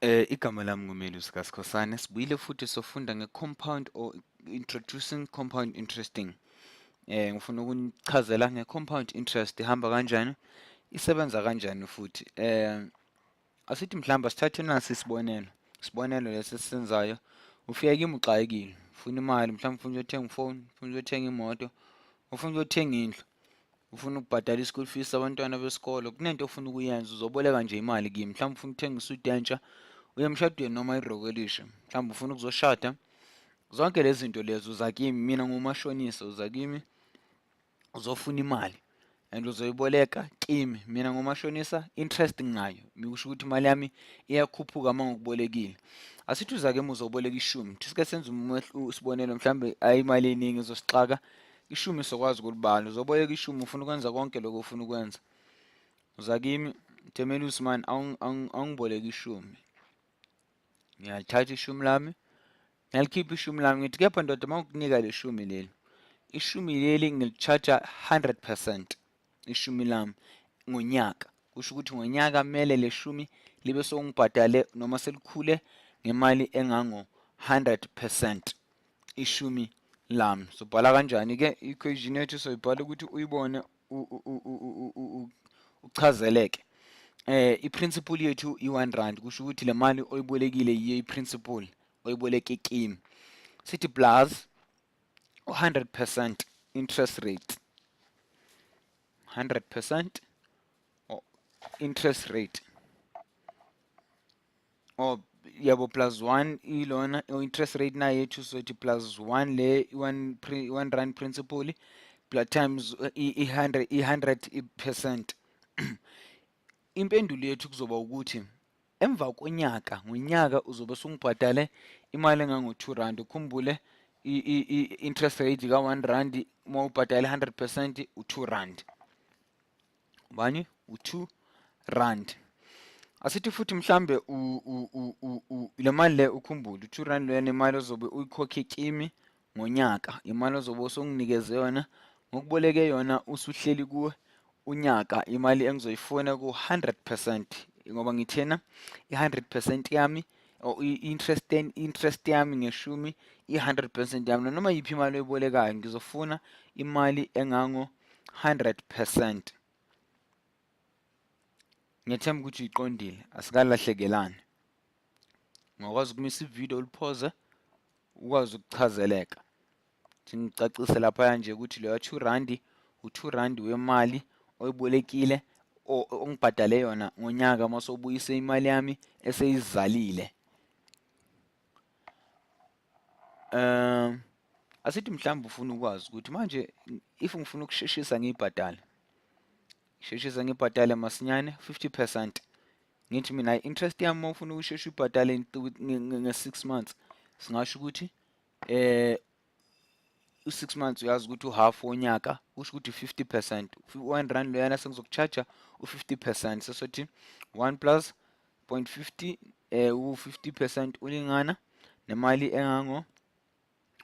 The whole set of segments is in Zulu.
Igama lami nguMelusi kaSkhosana. Sibuyile futhi sofunda nge-compound or introducing compound interesting. Ngifuna ukunichazela nge-compound interest ihamba kanjani, isebenza kanjani futhi. Asithi mhlawumbe sithathe nasi isibonelo. Isibonelo lesi esisenzayo. Ufika kimi uxakekile, ufuna imali, mhlawumbe ufuna ukuyothenga ifoni, ufuna ukuyothenga imoto, ufuna ukuyothenga indlu, ufuna ukubhadala i-school fees sabantwana besikolo. Kunento ofuna ukuyenza, uzoboleka nje imali kimi. Mhlawumbe ufuna ukuthenga isuti entsha, uye emshadweni noma iroko elisha, mhlawumbe ufuna ukuzoshada. Zonke lezi zinto lezo uza kimi, mina ngumashonisa, uza kimi uzofuna imali and uzoyiboleka kimi, mina ngumashonisa, interest nginayo. Mikusho ukuthi imali yami iyakhuphuka uma ngikubolekile. Asithi uza kimi uzoboleka ishumi, sike senze isibonelo, mhlawumbe ayi imali eningi izosixaka, ishumi sokwazi ukulibala. Uzoboleka ishumi, ufuna ukwenza konke lokho ufuna ukwenza. Uza kimi, Themelusi man, awungiboleka ishumi. Ngiyalithatha ishumi lami, ngiyalikhipha ishumi lami, ngithi kepha ndoda uma ngikunika le shumi leli, ishumi leli ngili-charge-a 100% ishumi lami ngonyaka. Kusho ukuthi ngonyaka kumele le shumi libe sewungibhadale noma selikhule ngemali engango-100% ishumi lami. Sobhala kanjani-ke i-equation yethu? Soyibhala ukuthi uyibone uchazeleke. I-principal yethu i-1 rand, kusho ukuthi le mali oyibolekile yiyo i-principal oyiboleke kimi. Sithi plus 100% interest rate, 100% interest rate, or yabo plus 1 ilona interest rate na yethu, so ithi plus 1 le 1 rand principal plus times i-100%. Impendulo yethu kuzoba ukuthi emva konyaka, ngonyaka uzobe sungibhadale imali engango-2 rand. Ukhumbule i-interest rate ka-1 rand, uma ubhadale 100% u-2 rand. Ubani? U-2 rand. Asithi futhi mhlambe le mali le, ukhumbule u-2 rand lena imali ozobe uyikhokhe kimi ngonyaka, imali ozobe usunginikeze yona ngokuboleke yona usuhleli kuwe unyaka, imali engizoyifuna ku-100%, ngoba ngithena i-100% yami or interest yami ngeshumi i-100% yami. Noma yiphi imali oyibolekayo ngizofuna imali engango 100%. Ngiyethemba ukuthi uyiqondile, asikalahlekelani. Ngakwazi ukumisa ividiyo uliphoze ukwazi ukuchazeleka. Ngicacise lapha nje ukuthi leyo 2 rand u-2 rand wemali oyibolekile ongibhadale yona ngonyaka mase ubuyise imali yami eseyizalile. Asithi mhlawumbe ufuna ukwazi ukuthi manje if ngifuna ukusheshisa ngiyibhadale, sheshisa ngibhadale masinyane 50%. Ngithi mina i-interest yami uma ufuna ukushesha ubhadale nge-6 months, singasho ukuthi u-6 months uyazi ukuthi u-half wonyaka, kusho ukuthi 50%. 1 rand loyana sengizokucharge u-50%, sesothi 1 plus 0.50 u-50% ulingana nemali engango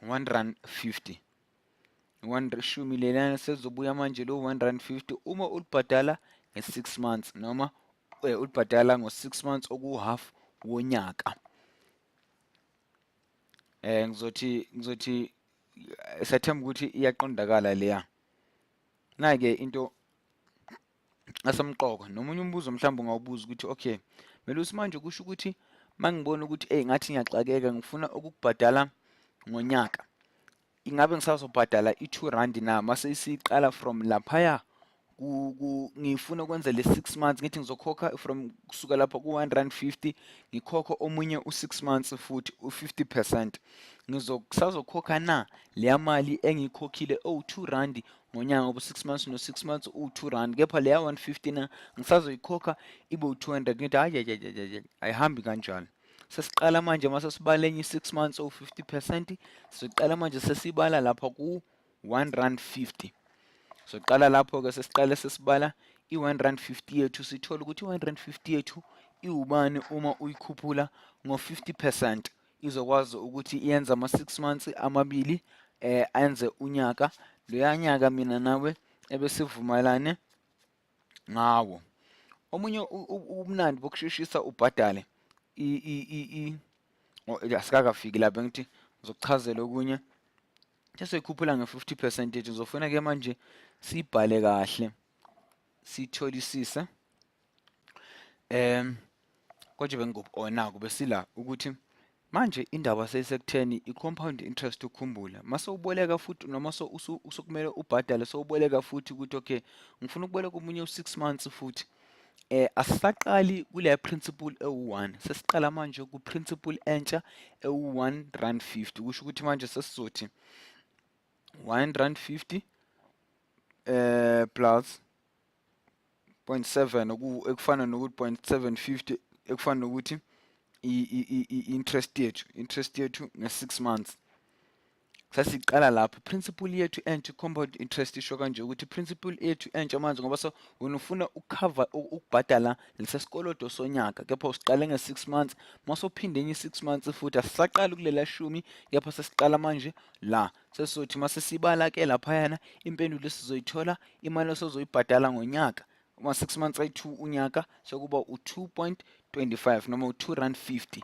1 rand 50. 1 shumi lelana sezobuya manje lo 1 rand 50 uma ulibhadala nge-6 months noma ulibhadala ngo-6 months oku-half wonyaka. Ngizothi sathemba ukuthi iyaqondakala leya. Na-ke into asamqoka, nomunye umbuzo mhlawumbe ungawubuza ukuthi okay, Melusi manje kusho ukuthi mangibona ukuthi ngathi ngiyaxakeka, ngifuna ukukubhadala ngonyaka, ingabe ngisazobhadala i-2 rand na mase siqala from laphaya ngifuna ukwenza le 6 months, ngithi ngizokhokha from kusuka lapha ku-1 rand 50 ngikhokha omunye u-6 months futhi u-50%. Ngizokusazokhokha na leya mali engiyikhokhile owu-2 rand ngonyaka, ngoba 6 months no-6 months u-2 rand, kepha leya 150 na ngisazoyikhokha ibe u-200. Ngithi hayi ayihambi kanjalo. Sesiqala manje mase sibala enye 6 months owu-50%, siqala manje sesibala lapha ku-1 rand 50. So qala lapho-ke sesiqale sesibala i-1 rand 50 yethu, sithola ukuthi i-1 rand 50 yethu iwubani uma uyikhuphula ngo-50%. Izokwazi ukuthi iyenze ama-6 months amabili enze unyaka. Loya nyaka mina nawe ebesivumelane ngawo. Omunye ubumnandi bokusheshisa ubhadale asikakafiki lapha ngithi ngizokuchazela okunye sesikhuphula nge-50% uzofuna ke manje sibhale kahle sitholisise konje bengikuphi kube sila ukuthi manje indaba seyisekutheni i-compound interest ukhumbula mase uboleka futhi noma usukumele ubhadale sowuboleka futhi ukuthi okay ngifuna ukuboleka omunye u6 months futhi asisaqali kule principle ewu1 sesiqala manje ku principle entsha ewu1 rand 50 kusho ukuthi manje sesizothi 1 rand 50 plus 0.7 ekufana nokuthi 0.750 ekufana nokuthi interest yethu nge6 months sasiqala lapho principle yethu entsha compound interest isho kanje ukuthi principle yethu entsha manje ngoba so unufuna ukucover ukubhadala lesesikolodo sonyaka kepha usiqale nge6 months mase uphinde enye 6 months futhi asisaqala kulela shumi kepha sesiqala manje la sesizothi mase sibala ke lapha yana impendulo sizoyithola imali osozoyibhadala ngonyaka uma 6 months ayi2 unyaka sokuba u2.25 noma u2 rand 50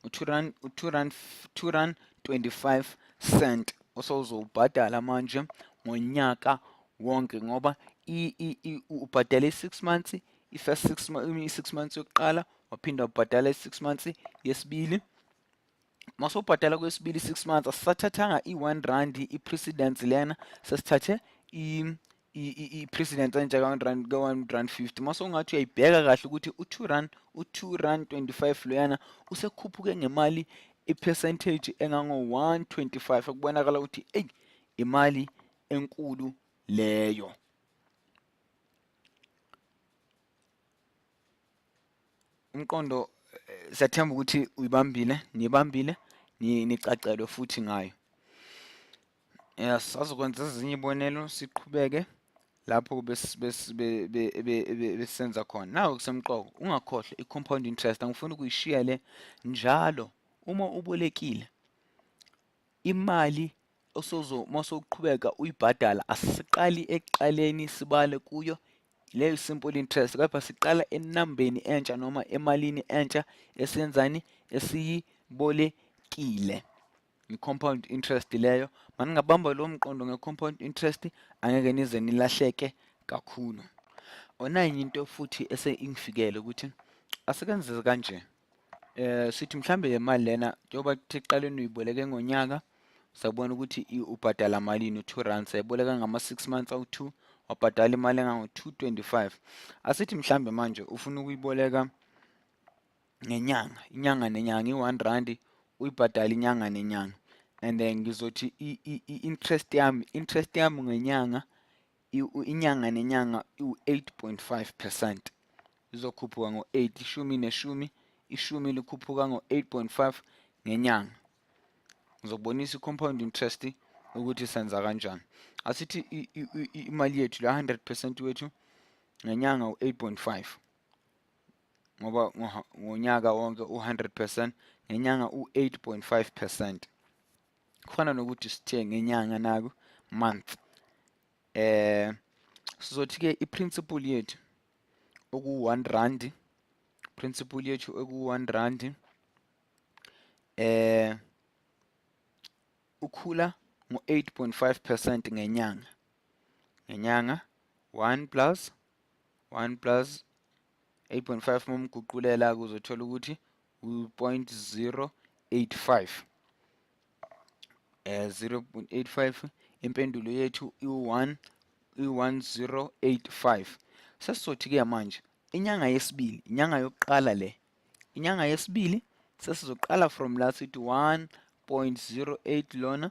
u2 rand 25 cent osozobhadala manje ngonyaka wonke ngoba ubhadala 6 months i-first 6 months yokuqala waphinda ubhadala 6 months yesibili mase ubhadala kwesibili 6 months asisathathanga i1 rand i-precedence lena sesithathe i-precedence enje ka1 rand 50 mase ungathi uyayibheka kahle ukuthi u2 rand 25 loyana usekhuphuke ngemali i-percentage engango 125 ekubonakala ukuthi imali enkulu leyo. Umqondo siyathemba ukuthi nibambile nicacelwe futhi ngayo. Yes, azokwenza ezinye ibonelo siqhubeke lapho besenza khona. Nawu kusemqoko ungakhohlwa i-compound interest angifuni ukuyishiya le njalo uma ubolekile imali mase uqhubeka uyibhadala asisiqali ekuqaleni sibale kuyo leyo simple interest kepha siqala enambeni entsha noma emalini entsha esenzani esiyibolekile i-compound interest leyo maningabamba lo mqondo nge-compound interest angeke nize nilahleke kakhulu. Onayinye into futhi ingifikele ukuthi asekenzeze kanje sithi mhlambe le mali lena njengoba kuthi eqaleni uyiboleke ngonyaka sabona ukuthi ubhadala malini u2 rand sayiboleka ngama6 months awu2 wabhadala imali engango 225 asithi mhlambe manje ufuna ukuyiboleka inyanga nenyanga i1 rand uyibhadala inyanga nenyanga and then ngizothi interest yami ngenyanga inyanga nenyanga u8.5% izokhuphuka ngo8 ishumi neshumi ishumi likhuphuka ngo8.5 ngenyanga ngizobonisa i-compound interest ukuthi senza kanjani asithi imali yethu la 100% wethu ngenyanga u8.5 ngoba ngonyaka wonke u100% ngenyanga u8.5% kufana nokuthi sithe ngenyanga naku month sizothi ke i-principle yethu oku1 rand principle yethu oku1 rand ukhula ngo8.5% ngenyanga 1 plus 8.5 momguqulela kuzothola ukuthi u.085 0.85 impendulo yethu i1085 sesizothi ke manje inyanga yesibili inyanga yokuqala le inyanga yesibili sesizoqala from la sithi 1.08 lona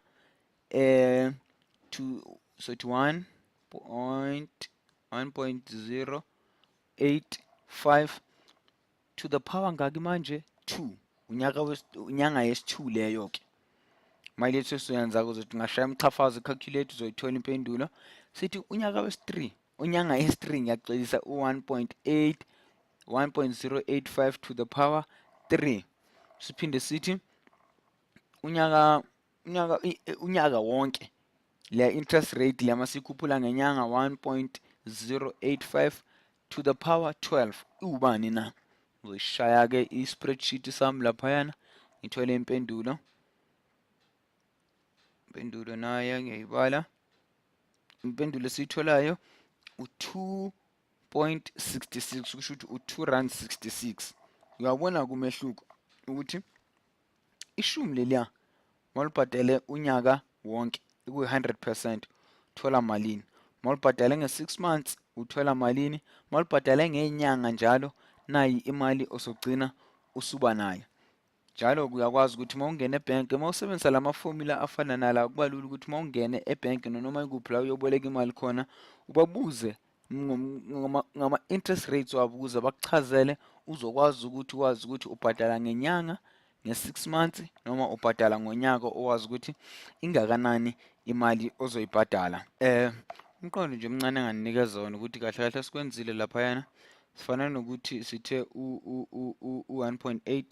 to sithi 1.085 to the power ngaki manje 2 unyanga yesi2 leyo ke mali yethu siyenza ukuze ngashaya umchafazo calculate uzoyithola impendulo sithi unyaka wesi3 unyanga yesi3 ngiyaxolisa u1.085 to the power 3 siphinde sithi unyaka wonke le interest rate lema sikhuphula ngenyanga 1.085 to the power 12 ubani na Uzoyishaya-ke i-spreadsheet sami laphayana, ngithole impendulo. Impendulo nayo ngiyayibala. Impendulo esiyitholayo u-2.66, kusho ukuthi u-R2.66. Uyabona kumehluko ukuthi ishumi leliya malibhadele unyaka wonke kuyi-100%, uthola malini. Malibhadale nge-6 months uthola malini. Malibhadale ngey'nyanga njalo, nayi imali osogcina usuba nayo. Njalo uyakwazi ukuthi mawungena ebhenki, mawusebenzisa lama-formula afana nala, kuba lula ukuthi mawungene ebhenki noma ikuphi la uyoboleka imali khona, ubabuze ngama-interest rates wabo ukuze bakuchazele, uzokwazi ukuthi wazi ukuthi ubhadala ngenyanga, nge-6 months noma ubhadala ngonyaka, owazi ukuthi ingakanani imali ozoyibhadala. Umqondo nje omncane enganinikeza wona ukuthi kahle kahle sikwenzile laphayana, sifana nokuthi sithe u-1.8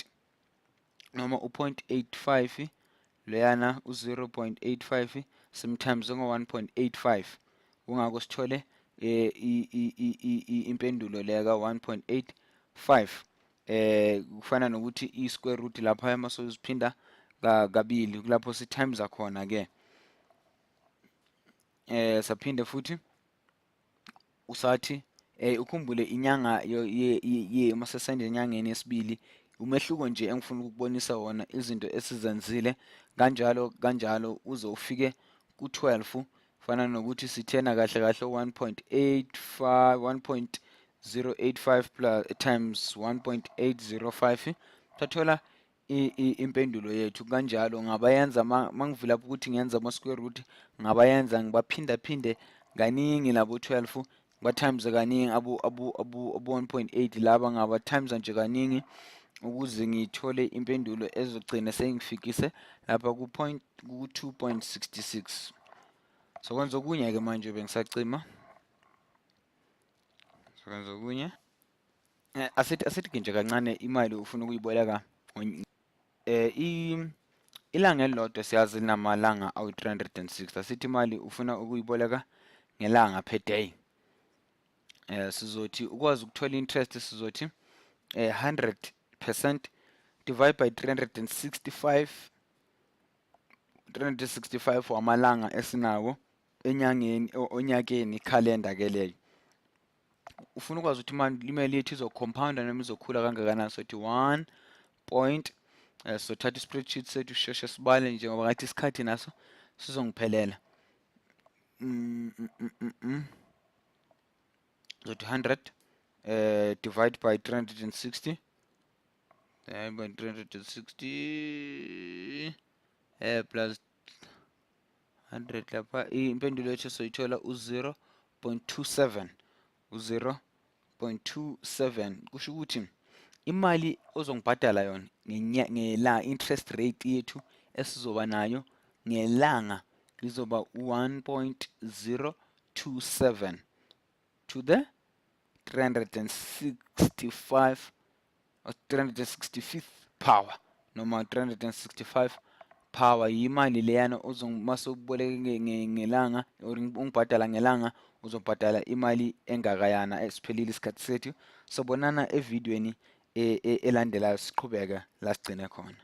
noma u-0.85 loyana u-0.85 sometimes ngo-1.85, kungako sithole impendulo leya ka-1.85. Kufana nokuthi i-square root lapha masoziphinda kabili kulapho si-times khona-ke. Saphinde futhi usathi ukhumbule inyanga masesenza enyangeni yesibili, umehluko nje engifuna ukukubonisa wona, izinto esizenzile kanjalo uze ufike ku-12. Fana nokuthi sithena kahle kahle 1.085 plus times 1.805, tathola impendulo yethu. Kanjalo ngabayenza mangivula lapho ukuthi ngenza ama-square root, ngabayenza ngibaphindaphinde kaningi labo 12, ngaba-times kaningi abo 1.8 laba, ngaba-times nje kaningi ukuze ngithole impendulo ezogcina sengifikise lapha ku-2.66. Sokwenza okunye-ke manje bengisacima. Sokwenza okunye. Asithi nje kancane imali ufuna ukuyiboleka ilanga elilodwa siyazi linamalanga awu-360. Asithi imali ufuna ukuyiboleka ngelanga per day. Sizothi ukwazi ukuthola interest, sizothi 100% divide by 365 wamalanga esinawo enyangeni onyakeni, calendar ke leyo. Ufuna ukwazi ukuthi imali yethu izocompounda noma izokhula kangakanani. Sothi 1 point, sothatha i-spreadsheet sethu sisheshe sibale njengoba ngathi isikhathi naso sizongiphelela. Sothi 100 divide by 360 by 360 plus 100 lapha, impendulo yethu soyithola u-0.27. u-0.27 kusho ukuthi imali ozongibhadala yona interest rate yethu esizoba nayo ngelanga lizoba 1.027 to the 365th power noma 365 power. Yimali leyana masowuboleke ngelanga or ungibhadala ngelanga, uzobhadala imali engakayana esiphelile isikhathi sethu. Sobonana evidweni elandelayo, siqhubeke la sigcine khona.